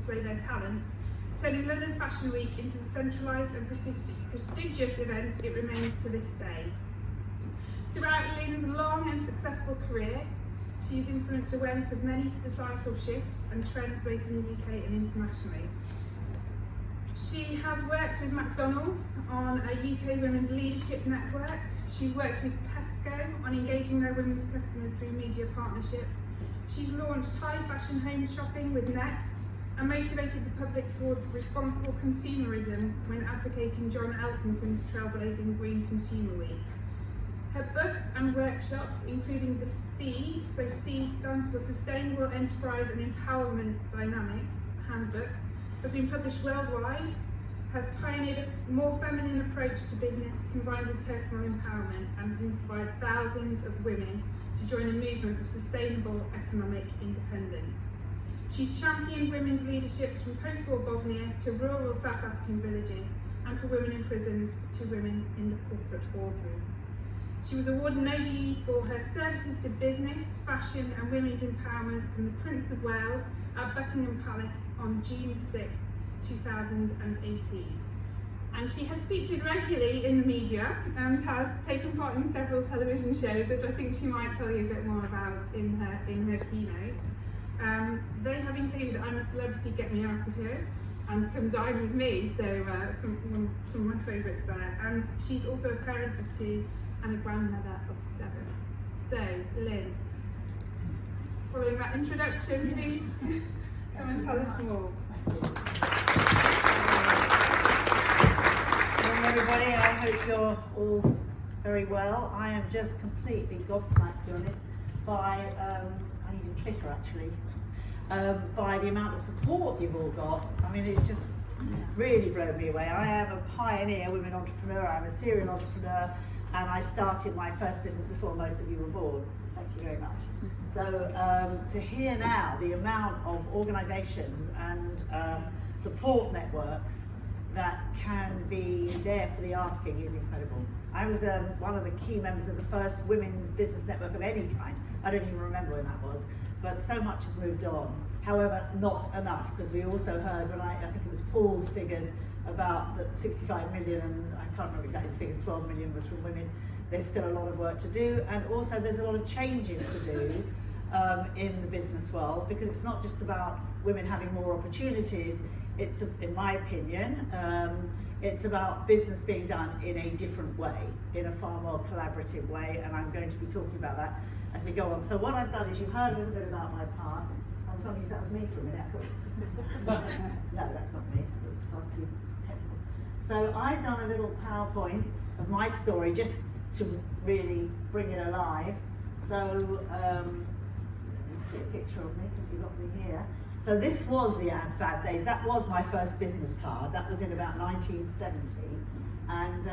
display their talents, turning London Fashion Week into the centralised and prestigious event it remains to this day. Throughout Lynne's long and successful career, she's influenced awareness of many societal shifts and trends both in the UK and internationally. She has worked with McDonald's on a UK Women's Leadership Network. She's worked with Tesco on engaging their women's customers through media partnerships. She's launched high fashion home shopping with Next and motivated the public towards responsible consumerism when advocating John Elkington's trailblazing Green Consumer Week. Her books and workshops, including the SEED, so SEED stands for Sustainable Enterprise and Empowerment Dynamics Handbook, has been published worldwide, has pioneered a more feminine approach to business combined with personal empowerment, and has inspired thousands of women to join a movement of sustainable economic independence. She's championed women's leaderships from post-war Bosnia to rural South African villages, and for women in prisons to women in the corporate boardroom. She was awarded an OBE for her services to business, fashion and women's empowerment from the Prince of Wales at Buckingham Palace on June 6, 2018. And she has featured regularly in the media and has taken part in several television shows, which I think she might tell you a bit more about in her keynote. They have included I'm a Celebrity, Get Me Out of Here, and Come Dine With Me, so some of my favourites there. And she's also a parent of 2 and a grandmother of 7. So, Lynne, following that introduction, please come and tell us more. Morning everybody, I hope you're all very well. I am just completely gobsmacked, to be honest, by, I need a clicker actually, by the amount of support you've all got. I mean, it's just really blown me away. I am a pioneer women entrepreneur, I'm a serial entrepreneur, and I started my first business before most of you were born. Thank you very much. So to hear now the amount of organisations and support networks that can be there for the asking is incredible. I was one of the key members of the first women's business network of any kind. I don't even remember when that was, but so much has moved on. However, not enough, because we also heard, when I think it was Paul's figures, about the 65 million, and I can't remember exactly the figures, 12 million was from women. There's still a lot of work to do, and also there's a lot of changes to do in the business world, because it's not just about women having more opportunities. It's, in my opinion, it's about business being done in a different way, in a far more collaborative way, and I'm going to be talking about that as we go on. So what I've done is, you've heard a little bit about my past. I was wondering if that was me for a minute. I thought, no, that's not me. It was far too technical. So I've done a little PowerPoint of my story just to really bring it alive. So let me see a picture of me, because you've got me here. So this was the AdFab days. That was my first business card. That was in about 1970. And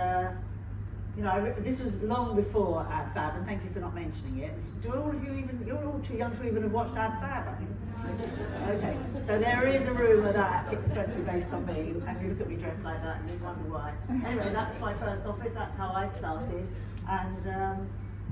you know, this was long before AdFab, and thank you for not mentioning it. Do all of you even, you're all too young to even have watched AdFab, I think. Okay, so there is a rumour that it was supposed to be based on me, and you look at me dressed like that and you wonder why. Anyway, that's my first office, that's how I started. And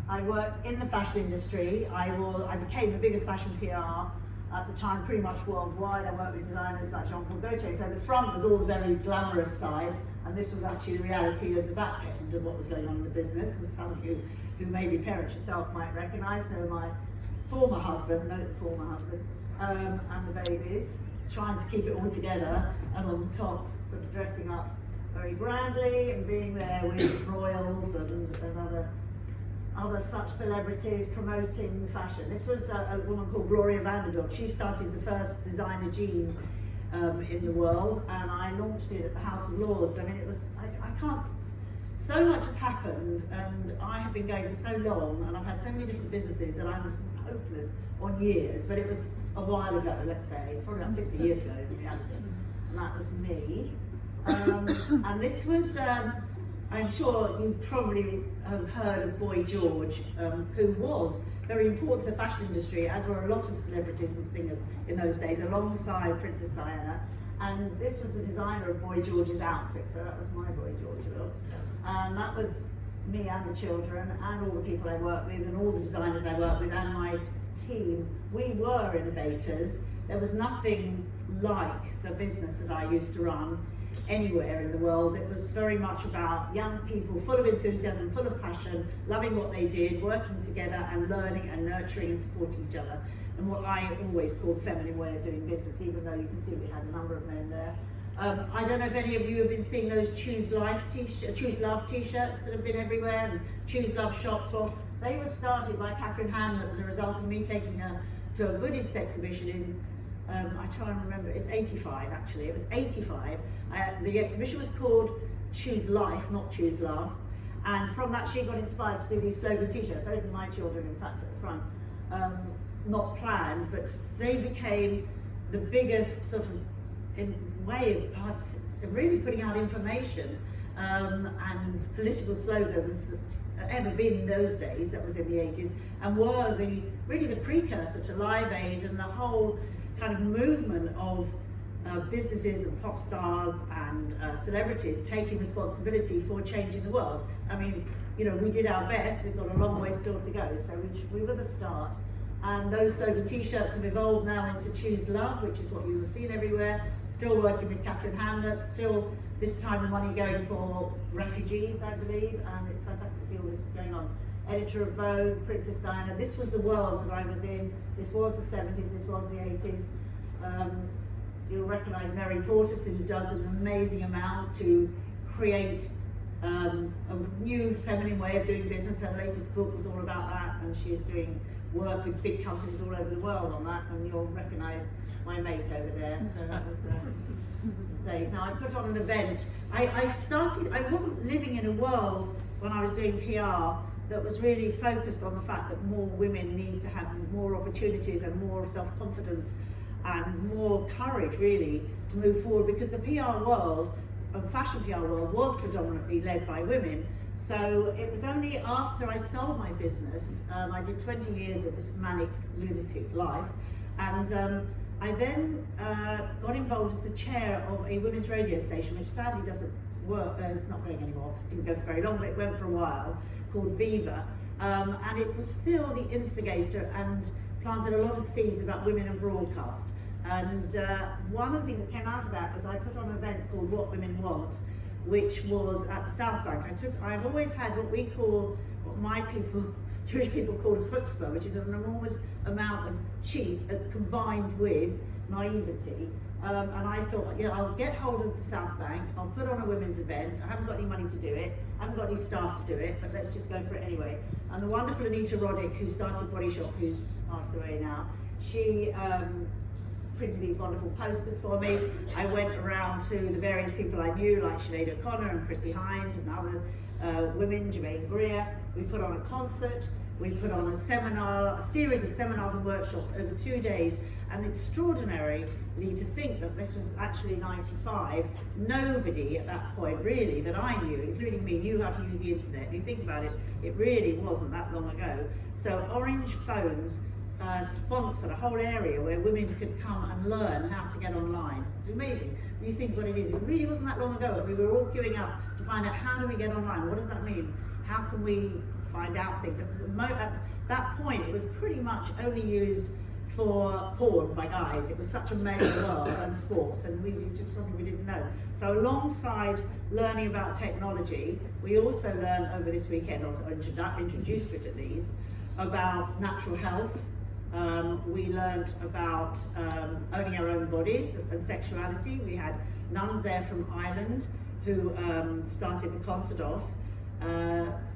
I worked in the fashion industry. I became the biggest fashion PR at the time, pretty much worldwide. I worked with designers like Jean-Paul Gaultier. So the front was all the very glamorous side, and this was actually the reality of the back end of what was going on in the business. And some of you who may be parents yourself might recognise. So my former husband, and the babies, trying to keep it all together, and on the top, sort of dressing up very grandly and being there with royals and other such celebrities promoting fashion. This was a woman called Gloria Vanderbilt. She started the first designer jean in the world, and I launched it at the House of Lords. I mean, it was, I can't, so much has happened, and I have been going for so long, and I've had so many different businesses that I'm hopeless on years, but it was a while ago, let's say, probably about 50 years ago in reality, and that was me. And this was, I'm sure you probably have heard of Boy George, who was very important to the fashion industry, as were a lot of celebrities and singers in those days, alongside Princess Diana. And this was the designer of Boy George's outfit, so that was my Boy George look. And that was me and the children, and all the people I worked with, and all the designers I worked with, and my team. We were innovators. There was nothing like the business that I used to run anywhere in the world. It was very much about young people full of enthusiasm, full of passion, loving what they did, working together and learning and nurturing and supporting each other. And what I always called the feminine way of doing business, even though you can see we had a number of men there. I don't know if any of you have been seeing those Choose Love t-shirts that have been everywhere, and Choose Love shops. Well, they were started by Catherine Hamlett as a result of me taking her to a Buddhist exhibition in, I try and remember, it's 85 actually, it was 85. The exhibition was called Choose Life, not Choose Love. And from that she got inspired to do these slogan t-shirts. Those are my children, in fact, at the front. Not planned, but they became the biggest sort of way of really putting out information and political slogans that ever been in those days. That was in the 80s, and were really the precursor to Live Aid and the whole kind of movement of businesses and pop stars and celebrities taking responsibility for changing the world. I mean, you know, we did our best. We've got a long way still to go, so we were the start. And those slogan t-shirts have evolved now into Choose Love, which is what you will see everywhere. Still working with Catherine Hamlett, still this time the money going for refugees, I believe, and it's fantastic to see all this going on. Editor of Vogue, Princess Diana, this was the world that I was in. This was the 70s, this was the 80s. You'll recognise Mary Portis, who does an amazing amount to create a new feminine way of doing business. Her latest book was all about that, and she's doing work with big companies all over the world on that, and you'll recognise my mate over there, so that was Dave. Now I put on an event. I wasn't living in a world when I was doing PR that was really focused on the fact that more women need to have more opportunities and more self-confidence and more courage really to move forward, because the PR world, fashion PR world, was predominantly led by women. So it was only after I sold my business, I did 20 years of this manic lunatic life, and I then got involved as the chair of a women's radio station, which sadly doesn't work, it's not going anymore, didn't go for very long, but it went for a while, called Viva, and it was still the instigator and planted a lot of seeds about women and broadcast. And one of the things that came out of that was I put on an event called What Women Want, which was at the South Bank. I've always had what my people, Jewish people, call a chutzpah, which is an enormous amount of cheek combined with naivety. And I thought, yeah, I'll get hold of the South Bank, I'll put on a women's event. I haven't got any money to do it, I haven't got any staff to do it, but let's just go for it anyway. And the wonderful Anita Roddick, who started Body Shop, who's passed away now, she printed these wonderful posters for me. I went around to the various people I knew, like Sinead O'Connor and Chrissy Hind and other women, Jermaine Greer. We put on a concert, we put on a series of seminars and workshops over 2 days, and extraordinarily to think that this was actually 95, nobody at that point really that I knew, including me, knew how to use the internet. If you think about it, it really wasn't that long ago. So Orange Phones sponsored a whole area where women could come and learn how to get online. It's amazing when you think what it is. It really wasn't that long ago, and we were all queuing up to find out, how do we get online? What does that mean? How can we find out things? At that point, it was pretty much only used for porn by guys. It was such a male world and sport, and we just something we didn't know. So alongside learning about technology, we also learned over this weekend, also introduced to it at least, about natural health. We learned about owning our own bodies and sexuality. We had nuns there from Ireland who started the concert off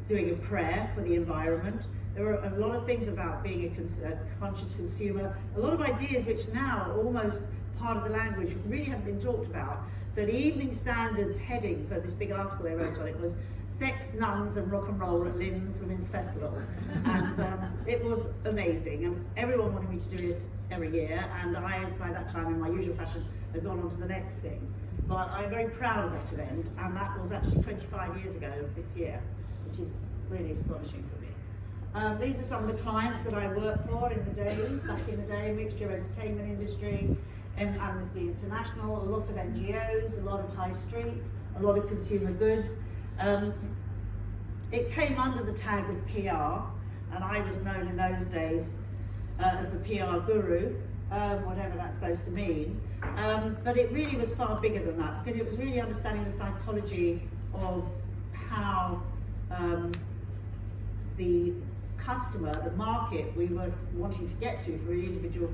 doing a prayer for the environment. There were a lot of things about being a conscious consumer, a lot of ideas which now are almost part of the language, really haven't been talked about. So the Evening Standard's heading for this big article they wrote on it was "Sex, Nuns and Rock and Roll at Lynne's Women's Festival." And it was amazing, and everyone wanted me to do it every year, and I, by that time, in my usual fashion, had gone on to the next thing. But I'm very proud of that event, and that was actually 25 years ago this year, which is really astonishing for me. These are some of the clients that I worked for back in the day, mixture of entertainment industry, and Amnesty International, a lot of NGOs, a lot of high streets, a lot of consumer goods. It came under the tag of PR, and I was known in those days as the PR guru. whatever that's supposed to mean. But it really was far bigger than that, because it was really understanding the psychology of how the customer, the market we were wanting to get to for the individual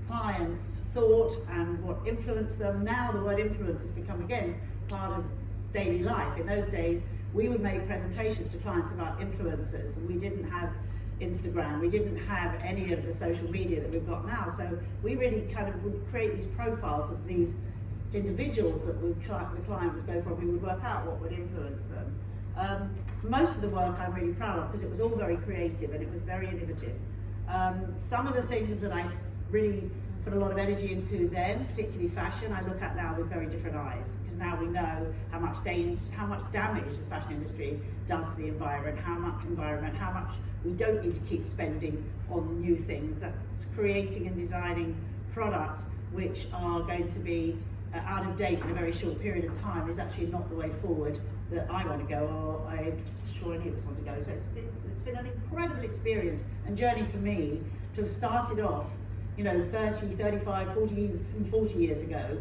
clients thought and what influenced them. Now the word influence has become again part of daily life. In those days we would make presentations to clients about influencers, and we didn't have Instagram, we didn't have any of the social media that we've got now, so we really kind of would create these profiles of these individuals that the client would go from. We would work out what would influence them. Most of the work I'm really proud of, because it was all very creative and it was very innovative. Some of the things that I really put a lot of energy into then, particularly fashion, I look at now with very different eyes, because now we know how much damage the fashion industry does to the environment, how much we don't need to keep spending on new things. That's creating and designing products which are going to be out of date in a very short period of time is actually not the way forward that I want to go, or I'm sure any of us want to go. So it's been an incredible experience and journey for me to have started off, 30, 35, 40 years ago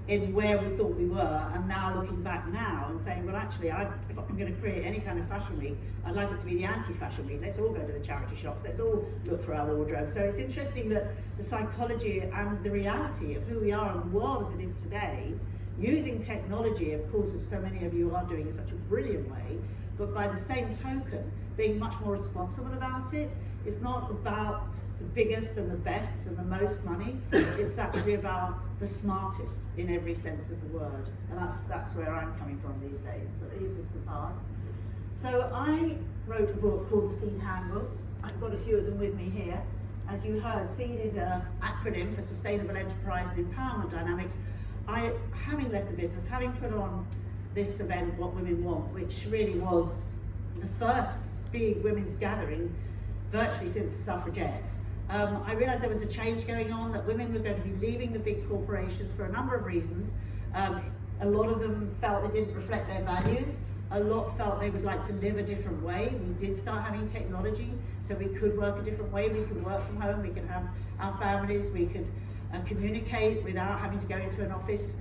in where we thought we were, and now looking back now and saying, well actually, if I'm going to create any kind of fashion week, I'd like it to be the anti-fashion week. Let's all go to the charity shops, let's all look through our wardrobe. So it's interesting that the psychology and the reality of who we are in the world as it is today, using technology, of course, as so many of you are doing in such a brilliant way, but by the same token, being much more responsible about it. It's not about the biggest and the best and the most money. It's actually about the smartest in every sense of the word. And that's where I'm coming from these days. But these was the past. So I wrote a book called The Seed Handbook. I've got a few of them with me here. As you heard, SEED is an acronym for Sustainable Enterprise and Empowerment Dynamics. Having left the business, having put on this event, What Women Want, which really was the first big women's gathering virtually since the suffragettes, I realised there was a change going on, that women were going to be leaving the big corporations for a number of reasons. A lot of them felt they didn't reflect their values. A lot felt they would like to live a different way. We did start having technology, so we could work a different way. We could work from home, we could have our families, we could communicate without having to go into an office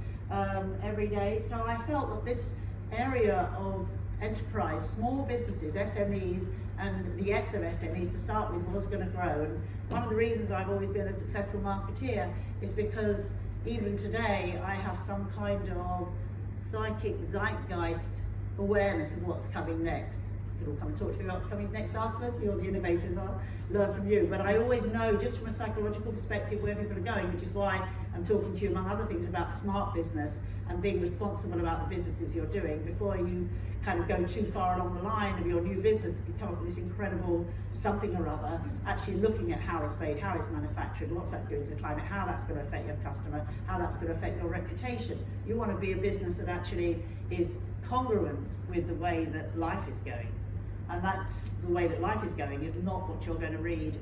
every day. So I felt that this area of enterprise, small businesses, SMEs, and the S of SMEs to start with was going to grow. And one of the reasons I've always been a successful marketeer is because even today I have some kind of psychic zeitgeist awareness of what's coming next. You can all come and talk to me about what's coming next afterwards. You're the innovators, I'll learn from you. But I always know, just from a psychological perspective, where people are going, which is why I'm talking to you, among other things, about smart business and being responsible about the businesses you're doing before you kind of go too far along the line of your new business. You come up with this incredible something or other, actually looking at how it's made, how it's manufactured, what's that doing to the climate, how that's going to affect your customer, how that's going to affect your reputation. You want to be a business that actually is congruent with the way that life is going. And that's the way that life is going is not what you're going to read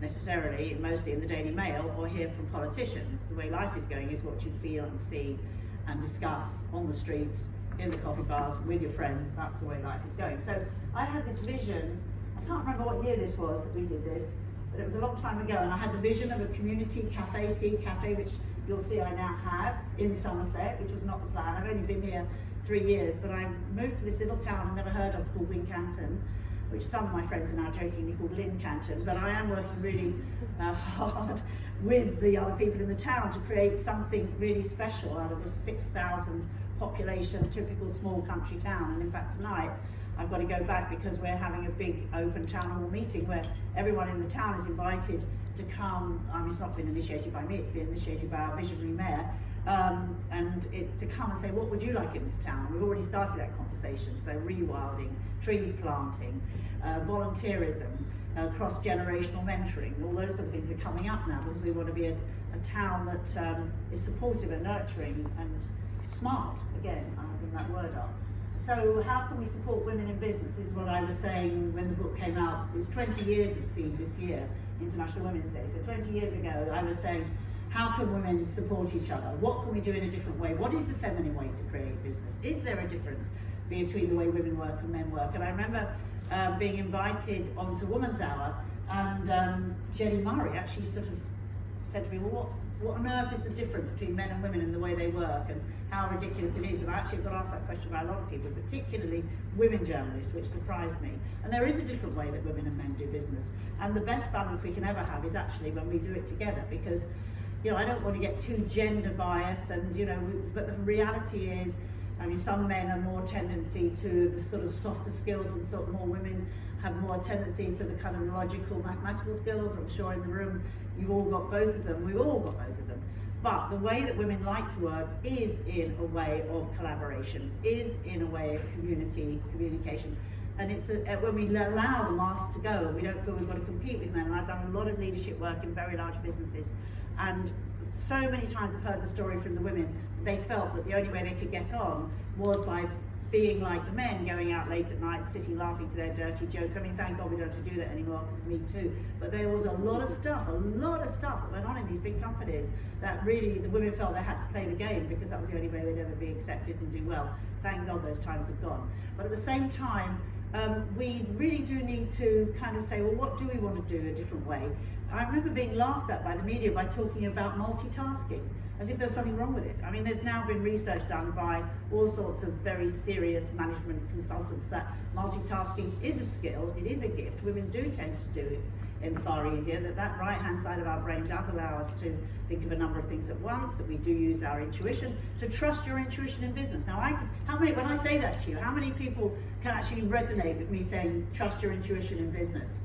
necessarily, mostly in the Daily Mail, or hear from politicians. The way life is going is what you feel and see and discuss on the streets, in the coffee bars, with your friends. That's the way life is going. So I had this vision, I can't remember what year this was that we did this, but it was a long time ago, and I had the vision of a community cafe, Seed Cafe, which you'll see I now have in Somerset, which was not the plan. I've only been here 3 years, but I moved to this little town I've never heard of called Wincanton, which some of my friends are now jokingly called Lynne Canton, but I am working really hard with the other people in the town to create something really special out of this 6,000 population, typical small country town. And in fact tonight I've got to go back because we're having a big open town hall meeting where everyone in the town is invited to come. It's not been initiated by me, it's been initiated by our visionary mayor, and it's to come and say, what would you like in this town? And we've already started that conversation. So rewilding, trees planting, volunteerism, cross-generational mentoring, all those sort of things are coming up now because we want to be a town that is supportive and nurturing and smart. Again, I'm having that word up. So how can we support women in business? This is what I was saying when the book came out. It's 20 years of SEED this year, International Women's Day. So 20 years ago, I was saying, how can women support each other? What can we do in a different way? What is the feminine way to create business? Is there a difference between the way women work and men work? And I remember being invited onto Woman's Hour, and Jenny Murray actually sort of said to me, well, what on earth is the difference between men and women in the way they work and how ridiculous it is? And I actually got asked that question by a lot of people, particularly women journalists, which surprised me. And there is a different way that women and men do business. And the best balance we can ever have is actually when we do it together, because, you know, I don't want to get too gender biased, and, you know, but the reality is, I mean, some men have more tendency to the sort of softer skills, and sort of more women have more tendency to the kind of logical, mathematical skills. I'm sure in the room you've all got both of them. We've all got both of them. But the way that women like to work is in a way of collaboration, is in a way of communication. And it's when we allow the masks to go and we don't feel we've got to compete with men. And I've done a lot of leadership work in very large businesses, and so many times I've heard the story from the women. They felt that the only way they could get on was by being like the men, going out late at night, sitting laughing to their dirty jokes. I mean, thank God we don't have to do that anymore, because of Me Too. But there was a lot of stuff that went on in these big companies that really the women felt they had to play the game, because that was the only way they'd ever be accepted and do well. Thank God those times have gone. But at the same time, we really do need to kind of say, well, what do we want to do a different way? I remember being laughed at by the media by talking about multitasking, as if there was something wrong with it. I mean, there's now been research done by all sorts of very serious management consultants that multitasking is a skill, it is a gift. Women do tend to do it in far easier, that right-hand side of our brain does allow us to think of a number of things at once, that we do use our intuition, to trust your intuition in business. Now, when I say that to you, how many people can actually resonate with me saying, trust your intuition in business?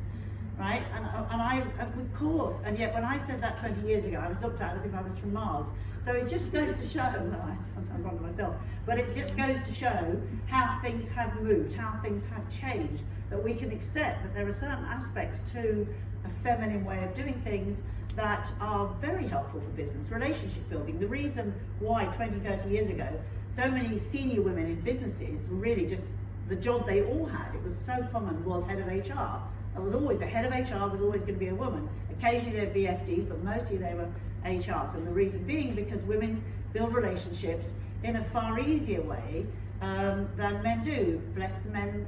Right? And I, of course, and yet when I said that 20 years ago, I was looked at as if I was from Mars. So it just goes to show, well, I sometimes wonder myself, but it just goes to show how things have moved, how things have changed, that we can accept that there are certain aspects to a feminine way of doing things that are very helpful for business, relationship building. The reason why 20, 30 years ago, so many senior women in businesses were really just the job they all had, it was so common, was head of HR. It was always, the head of HR was always going to be a woman. Occasionally there'd be FDs, but mostly they were HRs. And the reason being because women build relationships in a far easier way than men do. Bless the men,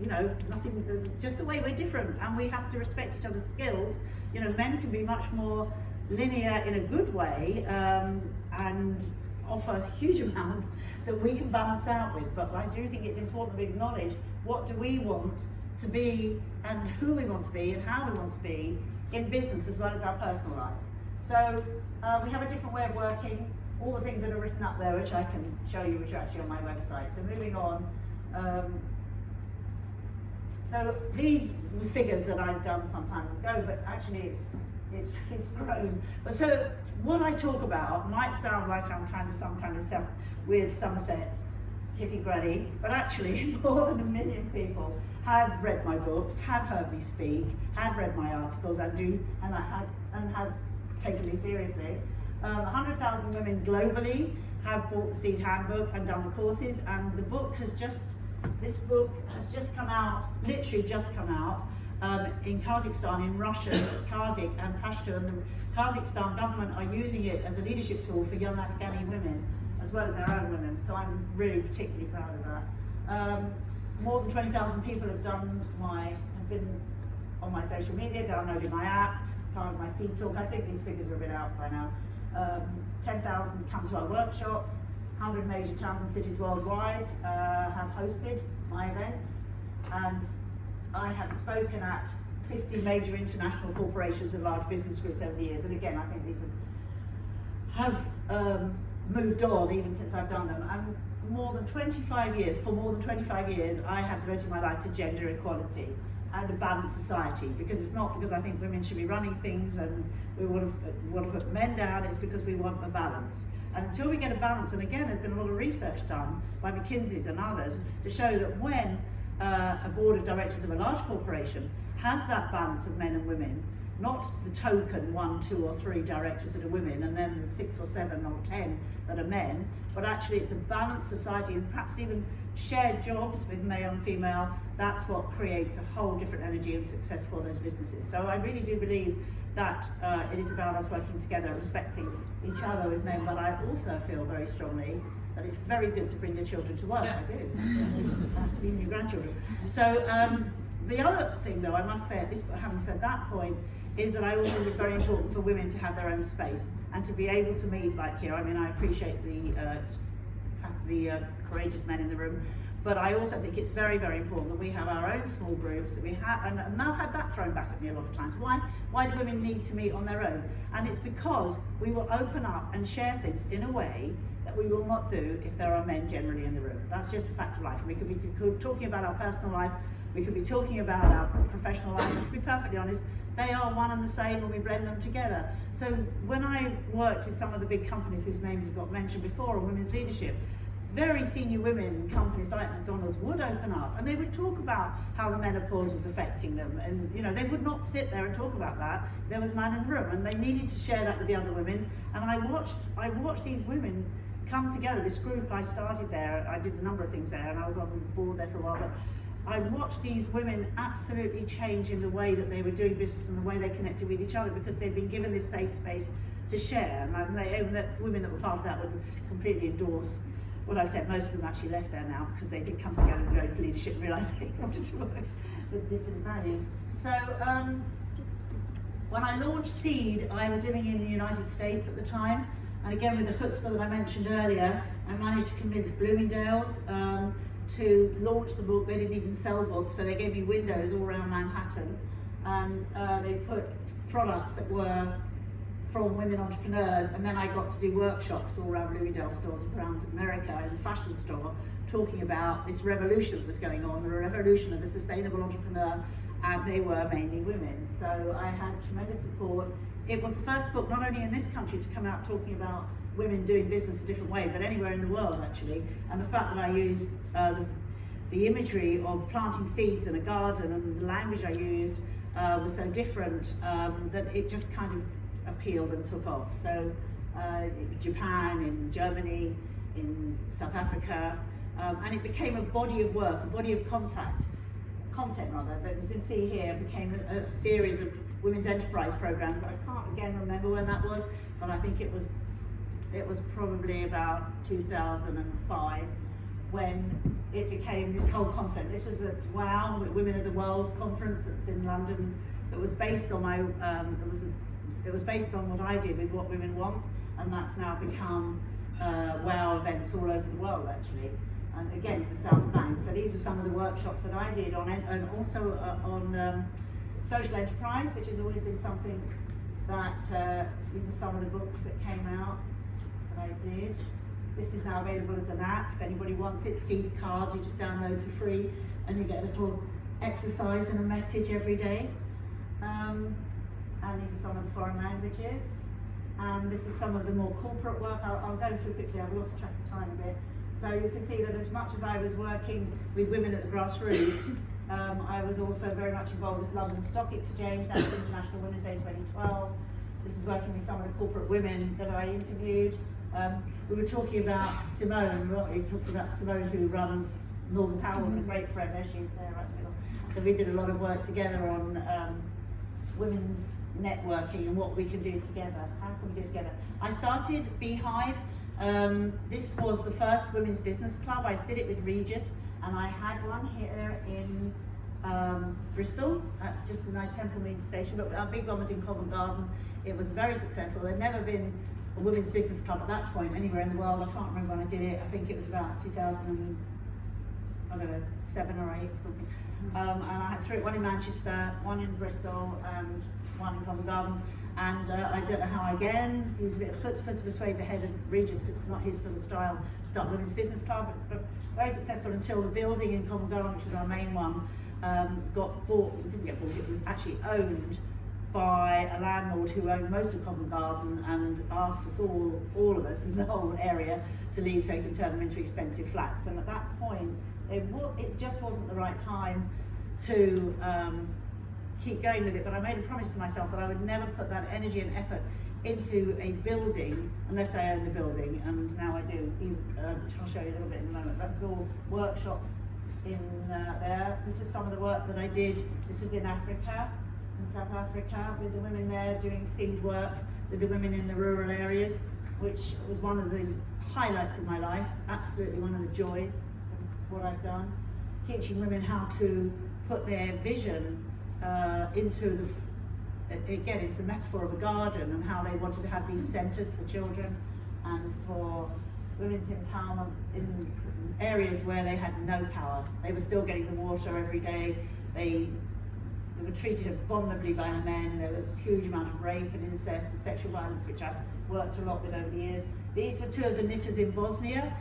you know, nothing, there's just the way we're different, and we have to respect each other's skills. You know, men can be much more linear in a good way and offer a huge amount that we can balance out with. But I do think it's important that we acknowledge what do we want to be, and who we want to be, and how we want to be in business as well as our personal lives. So we have a different way of working. All the things that are written up there, which I can show you, which are actually on my website. So moving on. So these were figures that I've done some time ago, but actually it's grown. But so what I talk about might sound like I'm kind of some kind of weird Somerset hippie granny, but actually more than 1 million people have read my books, have heard me speak, have read my articles, and have taken me seriously. 100,000 women globally have bought the Seed Handbook and done the courses, and this book has just come out, literally just come out, in Kazakhstan, in Russia, Kazakh and Pashto, and the Kazakhstan government are using it as a leadership tool for young Afghani women, as well as their own women, so I'm really particularly proud of that. More than 20,000 people have been on my social media, downloaded my app, part of my Seed Talk. I think these figures are a bit out by now. 10,000 come to our workshops. 100 major towns and cities worldwide have hosted my events, and I have spoken at 50 major international corporations and large business groups over the years. And again, I think these have moved on even since I've done them. And for more than 25 years, I have devoted my life to gender equality and a balanced society, because it's not because I think women should be running things and we want to put men down, it's because we want a balance. And until we get a balance, and again, there's been a lot of research done by McKinsey's and others to show that when a board of directors of a large corporation has that balance of men and women, not the token 1, 2 or 3 directors that are women and then the 6 or 7 or 10 that are men, but actually it's a balanced society, and perhaps even shared jobs with male and female. That's what creates a whole different energy and success for those businesses. So I really do believe that it is about us working together, respecting each other with men, but I also feel very strongly that it's very good to bring your children to work. I do, even your grandchildren. So the other thing though, I must say, having said that point, is that I also think it's very important for women to have their own space and to be able to meet like here. I mean, I appreciate the courageous men in the room, but I also think it's very, very important that we have our own small groups, that we have, and I've had that thrown back at me a lot of times. Why do women need to meet on their own? And it's because we will open up and share things in a way that we will not do if there are men generally in the room. That's just a fact of life. We could be talking about our personal life, we could be talking about our professional life, and to be perfectly honest, they are one and the same when we blend them together. So when I worked with some of the big companies whose names have got mentioned before on women's leadership, very senior women in companies like McDonald's would open up and they would talk about how the menopause was affecting them, and they would not sit there and talk about that. There was a man in the room and they needed to share that with the other women, and I watched these women come together. This group I started there, I did a number of things there and I was on the board there for a while, but I watched these women absolutely change in the way that they were doing business and the way they connected with each other, because they'd been given this safe space to share, and the women that were part of that would completely endorse what I said. Most of them actually left there now because they did come together and go into leadership and realise they wanted to work with different values. So when I launched Seed, I was living in the United States at the time, and again with the chutzpah that I mentioned earlier, I managed to convince Bloomingdale's to launch the book. They didn't even sell books, so they gave me windows all around Manhattan, and they put products that were from women entrepreneurs, and then I got to do workshops all around Bloomingdale stores around America in the fashion store, talking about this revolution that was going on, the revolution of the sustainable entrepreneur, and they were mainly women. So I had tremendous support. It was the first book, not only in this country, to come out talking about women doing business a different way, but anywhere in the world actually. And the fact that I used the imagery of planting seeds in a garden, and the language I used was so different that it just kind of appealed and took off. So Japan, in Germany, in South Africa, and it became a body of work, a body of content rather, that you can see here became a series of women's enterprise programs. I can't again remember when that was, but I think it was probably about 2005 when it became this whole content. This was a WOW, Women of the World conference that's in London, that was based on it was based on what I did with What Women Want, and that's now become WOW events all over the world actually, and again in the South Bank. So these were some of the workshops that I did on, and also on social enterprise, which has always been something that, these are some of the books that came out that I did. This is now available as an app if anybody wants it. Seed cards, you just download for free and you get a little exercise and a message every day. And these are some of the foreign languages. And this is some of the more corporate work. I'll go through quickly, I've lost track of time a bit. So you can see that as much as I was working with women at the grassroots, I was also very much involved with London Stock Exchange. That's International Women's Day 2012. This is working with some of the corporate women that I interviewed. We were talking about Simone, weren't we? Talking about Simone, who runs Northern Power, a great friend. There she is, there right in the middle. So we did a lot of work together on women's networking and what we can do together. How can we do together? I started Beehive. This was the first women's business club. I did it with Regis, and I had one here in Bristol, at just the Knight Temple Mead station, but our big one was in Covent Garden. It was very successful. There'd never been a women's business club at that point anywhere in the world. I can't remember when I did it. I think it was about 2007 or 8 or something. And I had 3, one in Manchester, one in Bristol, and one in Covent Garden. And I don't know how again, used a bit of chutzpah to persuade the head of Regis, because it's not his sort of style, to start a women's business club, but very successful until the building in Covent Garden, which was our main one, got bought. It didn't get bought, it was actually owned by a landlord who owned most of Covent Garden, and asked us all of us in the whole area, to leave so he could turn them into expensive flats. And at that point, it just wasn't the right time to keep going with it, but I made a promise to myself that I would never put that energy and effort into a building unless I owned the building, and now I do. I'll show you a little bit in a moment. That's all workshops in there. This is some of the work that I did. This was in Africa, in South Africa, with the women there doing seed work with the women in the rural areas, which was one of the highlights of my life, absolutely one of the joys of what I've done. Teaching women how to put their vision into again, it's the metaphor of a garden and how they wanted to have these centres for children and for women's empowerment in areas where they had no power. They were still getting the water every day. They were treated abominably by the men. There was a huge amount of rape and incest and sexual violence, which I've worked a lot with over the years. These were two of the knitters in Bosnia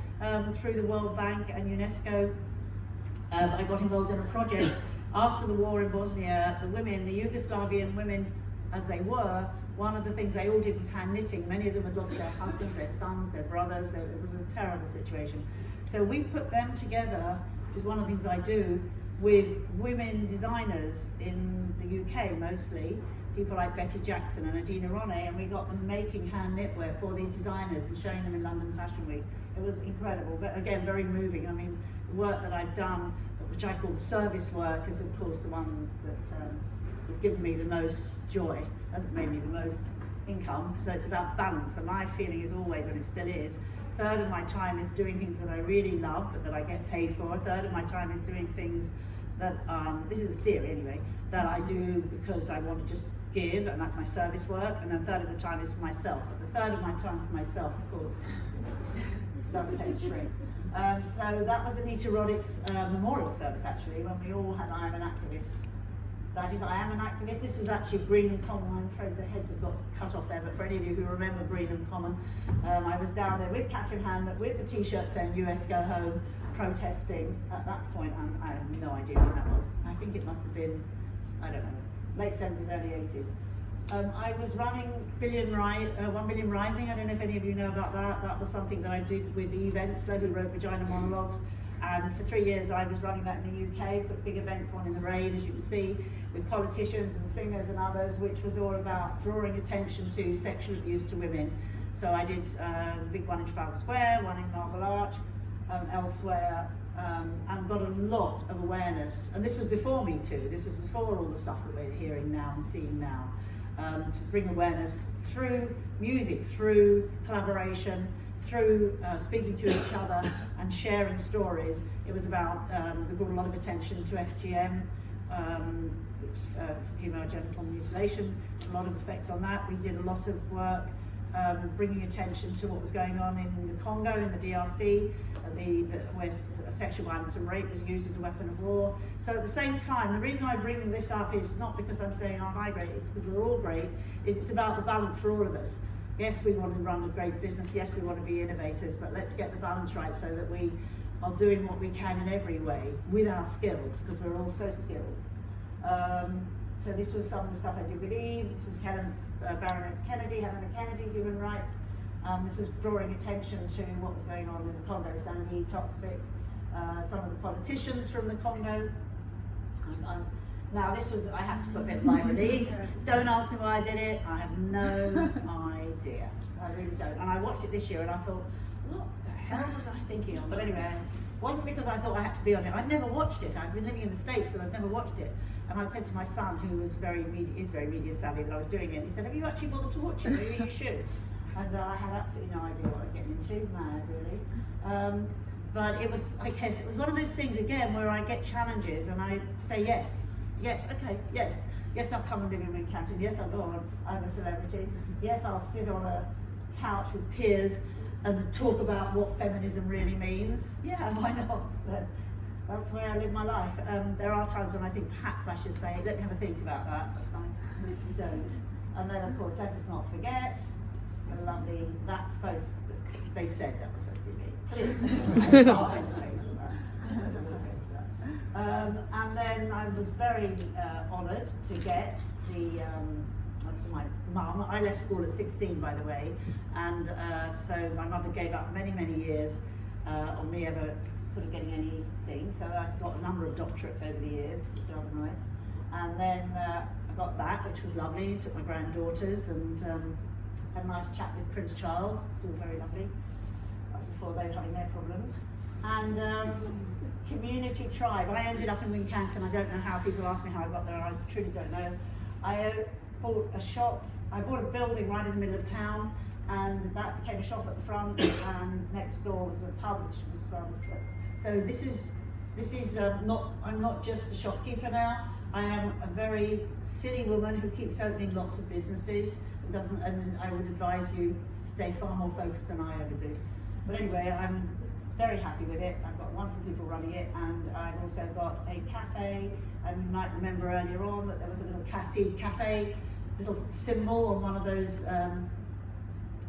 through the World Bank and UNESCO. I got involved in a project after the war in Bosnia. The women, the Yugoslavian women as they were, one of the things they all did was hand knitting. Many of them had lost their husbands, their sons, their brothers. It was a terrible situation. So we put them together, which is one of the things I do, with women designers in the UK mostly, people like Betty Jackson and Adina Ronne, and we got them making hand knitwear for these designers and showing them in London Fashion Week. It was incredible, but again, very moving. I mean, the work that I've done, which I call service work, is of course the one that has given me the most joy, hasn't made me the most income, so it's about balance, and my feeling is always, and it still is, a third of my time is doing things that I really love, but that I get paid for. A third of my time is doing things that, this is the theory anyway, that I do because I want to just give, and that's my service work, and then a third of the time is for myself. But the third of my time for myself, of course, does tend to shrink. So that was Anita Roddick's memorial service, actually, when we all had I Am an Activist badges. I am an activist. This was actually Greenham Common. I'm afraid the heads have got cut off there, but for any of you who remember Greenham Common, I was down there with Catherine Hamlet, with the t-shirt saying US Go Home, protesting. At that point, I have no idea when that was. I think it must have been, I don't know, late 70s, early 80s. I was running 1 Billion Rising. I don't know if any of you know about that. That was something that I did with the events, slowly wrote Vagina Monologues. And for 3 years I was running that in the UK, put big events on in the rain, as you can see, with politicians and singers and others, which was all about drawing attention to sexual abuse to women. So I did a big one in Trafalgar Square, one in Marble Arch, elsewhere, and got a lot of awareness. And this was before Me Too, this was before all the stuff that we're hearing now and seeing now. To bring awareness through music, through collaboration, through speaking to each other and sharing stories. It was about, we brought a lot of attention to FGM, female genital mutilation, a lot of effects on that. We did a lot of work bringing attention to what was going on in the Congo, in the DRC, where sexual violence and rape was used as a weapon of war. So at the same time, the reason I bring this up is not because I'm saying, aren't I great, it's because we're all great, is it's about the balance for all of us. Yes, we want to run a great business, yes, we want to be innovators, but let's get the balance right so that we are doing what we can in every way with our skills, because we're all so skilled. So this was some of the stuff I did with Eve. This is Baroness Kennedy, Helena Kennedy, human rights. This was drawing attention to what was going on in the Congo, Sandy, Toxic, some of the politicians from the Congo. Now this was, I have to put a bit of light relief. Don't ask me why I did it, I have no idea. I really don't. And I watched it this year and I thought, what the hell was I thinking of? But anyway, it wasn't because I thought I had to be on it. I'd never watched it. I'd been living in the States and I'd never watched it. And I said to my son, who was very media savvy, that I was doing it. He said, have you actually bothered to watch it? Maybe you should. And I had absolutely no idea what I was getting into, mad really. But it was, I guess, it was one of those things again where I get challenges and I say yes, okay, yes, I'll come and live in Wincanton, yes, I'll go on, I'm a celebrity, yes, I'll sit on a couch with peers and talk about what feminism really means. Yeah, why not? That's where I live my life. There are times when I think perhaps I should say, let me have a think about that, but I don't. And then of course, let us not forget, the lovely, that's supposed, they said that was supposed to be me. Far better taste than that. And then I was very honoured to get the, that's my mum. I left school at 16, by the way, and so my mother gave up many, many years on me ever sort of getting anything. So I got a number of doctorates over the years, which was rather nice. And then I got that, which was lovely. Took my granddaughters and had a nice chat with Prince Charles. It was all very lovely. That was before they were having their problems. And community tribe. I ended up in Wincanton. I don't know how. People ask me how I got there. I truly don't know. I bought a shop. I bought a building right in the middle of town, and that became a shop at the front. And next door was a pub, which was rather slick. So this is not. I'm not just a shopkeeper now. I am a very silly woman who keeps opening lots of businesses and I would advise you to stay far more focused than I ever do. But anyway, I'm very happy with it. I've got wonderful people running it, and I've also got a cafe, and you might remember earlier on that there was a little cafe, little symbol on one of those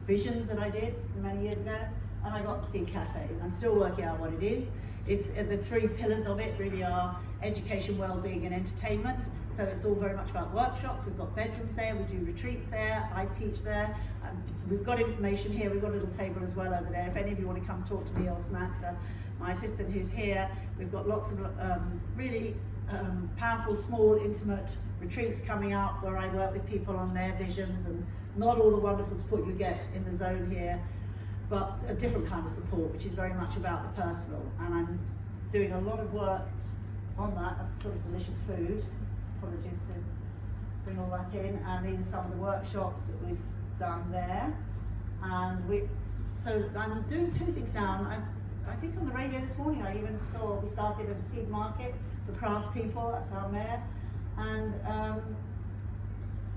visions that I did many years ago, and I got Seed Cafe, and I'm still working out what it is. It's the three pillars of it really are education, well-being and entertainment. So it's all very much about workshops. We've got bedrooms there, we do retreats there, I teach there. We've got information here, we've got a little table as well over there. If any of you want to come talk to me or Samantha, my assistant who's here, we've got lots of really powerful, small, intimate retreats coming up where I work with people on their visions, and not all the wonderful support you get in the zone here, but a different kind of support, which is very much about the personal. And I'm doing a lot of work on that. That's sort of delicious food. Apologies to bring all that in. And these are some of the workshops that we've done there. And so I'm doing two things now. I think on the radio this morning, I even saw we started at a seed market for craftspeople. That's our mayor. And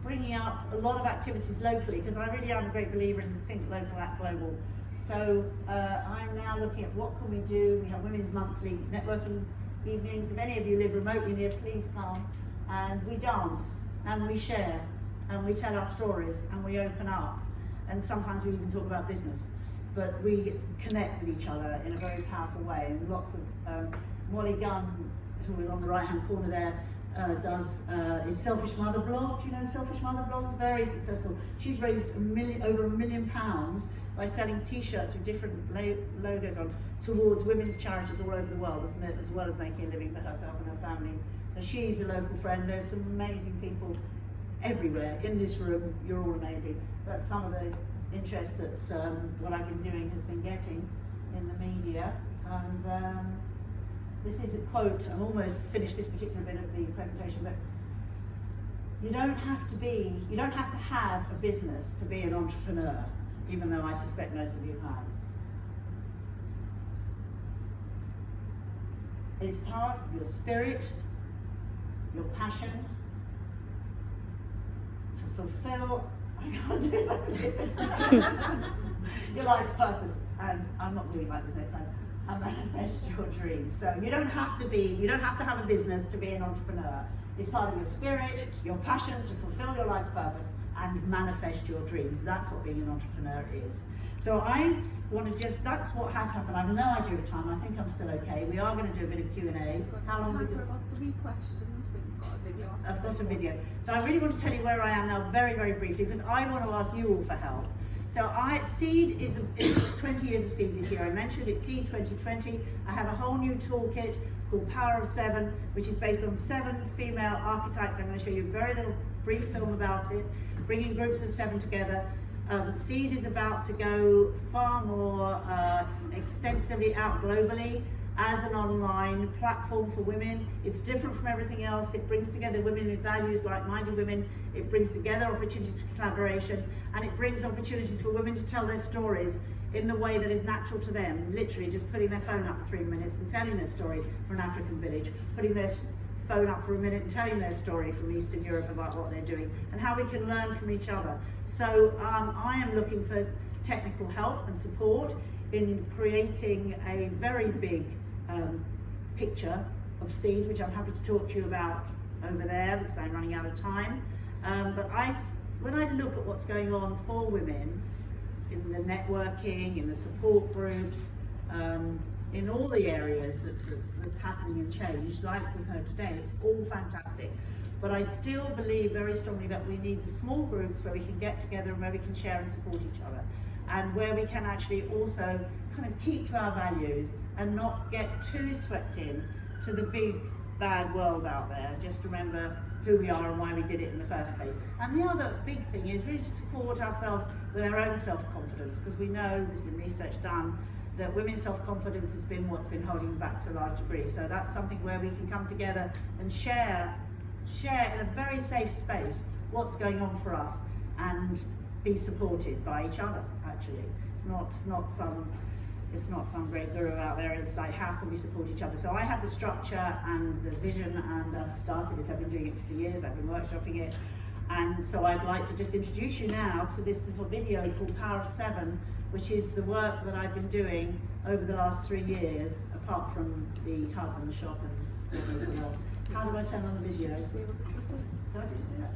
bringing up a lot of activities locally, because I really am a great believer in think local, act global. So I'm now looking at what can we do. We have Women's Monthly networking evenings. If any of you live remotely near, please come. And we dance, and we share, and we tell our stories, and we open up. And sometimes we even talk about business. But we connect with each other in a very powerful way. And lots of, Molly Gunn, who was on the right-hand corner there, does his Selfish Mother blog. Do you know Selfish Mother blog? Very successful. She's raised over £1 million by selling t-shirts with different logos on towards women's charities all over the world, as well as making a living for herself and her family. So she's a local friend. There's some amazing people everywhere in this room. You're all amazing. That's some of the interest that's what I've been doing has been getting in the media. And this is a quote. I'm almost finished this particular bit of the presentation, but you don't have to have a business to be an entrepreneur, even though I suspect most of you have. It's part of your spirit, your passion, to fulfill, I can't do that, your life's purpose. And I'm not doing like this next time. And manifest your dreams. So you don't have to have a business to be an entrepreneur. It's part of your spirit, your passion to fulfill your life's purpose and manifest your dreams. That's what being an entrepreneur is. So I want to that's what has happened. I have no idea of time. I think I'm still okay. We are going to do a bit of Q&A. How long? Time for about 3 questions, but you've got a video. I've got a video. So I really want to tell you where I am now very, very briefly, because I want to ask you all for help. So Seed is 20 years of Seed this year. I mentioned it's Seed 2020. I have a whole new toolkit called Power of 7, which is based on 7 female archetypes. I'm going to show you a very little brief film about it, bringing groups of 7 together. Seed is about to go far more extensively out globally as an online platform for women. It's different from everything else. It brings together women with values, like-minded women. It brings together opportunities for collaboration, and it brings opportunities for women to tell their stories in the way that is natural to them, literally just putting their phone up for 3 minutes and telling their story for an African village, putting their phone up for a minute and telling their story from Eastern Europe about what they're doing, and how we can learn from each other. So I am looking for technical help and support in creating a very big picture of Seed, which I'm happy to talk to you about over there because I'm running out of time. But when I look at what's going on for women in the networking, in the support groups, in all the areas that's happening and change, like we've heard today, it's all fantastic. But I still believe very strongly that we need the small groups where we can get together and where we can share and support each other, and where we can actually also kind of keep to our values and not get too swept in to the big bad world out there. Just remember who we are and why we did it in the first place. And the other big thing is really to support ourselves with our own self-confidence, because we know there's been research done that women's self-confidence has been what's been holding them back to a large degree. So that's something where we can come together and share in a very safe space what's going on for us and be supported by each other. Actually, it's not some it's not some great guru out there. It's like, how can we support each other? So I have the structure and the vision, and I've started it. I've been doing it for years. I've been workshopping it. And so I'd like to just introduce you now to this little video called Power of 7, which is the work that I've been doing over the last 3 years, apart from the hub and the shop and everything else. How do I turn on the videos? Did I do that?